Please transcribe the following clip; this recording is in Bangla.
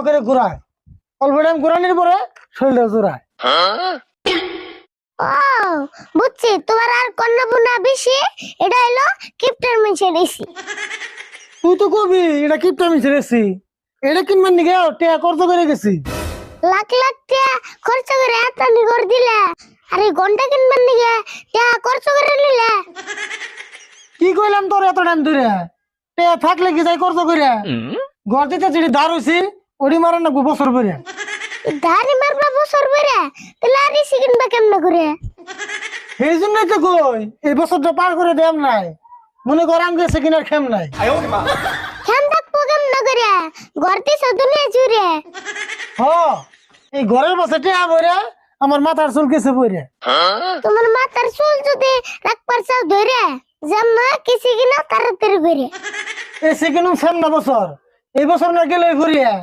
করে ঘুরায়, অল্প টাইম ঘুরানির পরে শরীরটা জোড়ায়। ও বুঝছি, তোমার আর কন্যা বুনা বেশি, এটা হলো কিপটার মেশে দিছি। তুই তো কবি এটা কিপটা মিছেছি, এটা কিনবার নিকে টেয়া খরচ করে গেছি। লাখ লাখ টাকা খরচ করে এতানি করে দিলে, আর এই ঘন্টা কিনবার নিকে টাকা খরচ করে নিলে। কি কইলাম তোর এত টাইম ধরে, টেয়া থাকলে কি যাই খরচ করে, ঘর দিতে যেটি ধার হইছি ওটি মারা না বছর পরে। ধারি মারবা বছর বেড়ে, তাহলে আর ইসি কিনবা কেমনে করে? এই জন্যই তো কই এই বছরটা পার করে দেম নাই, মনে কর আম গেছে কিনার খেম নাই। খেন থাকবো কেমনে করে? ঘর দিছে দুনিয়া জুড়ে। হ, এই ঘরের বসে টেয়া বইরে আমার মাথার চুল কেছে বইরে। তোমার মাথার চুল যদি রাখবার চাও ধরে জামা কিসি কিনা তাড়াতাড়ি করে। এই সেকেন্ড সামনা বছর, এই বছর না গেলে ঘুরিয়া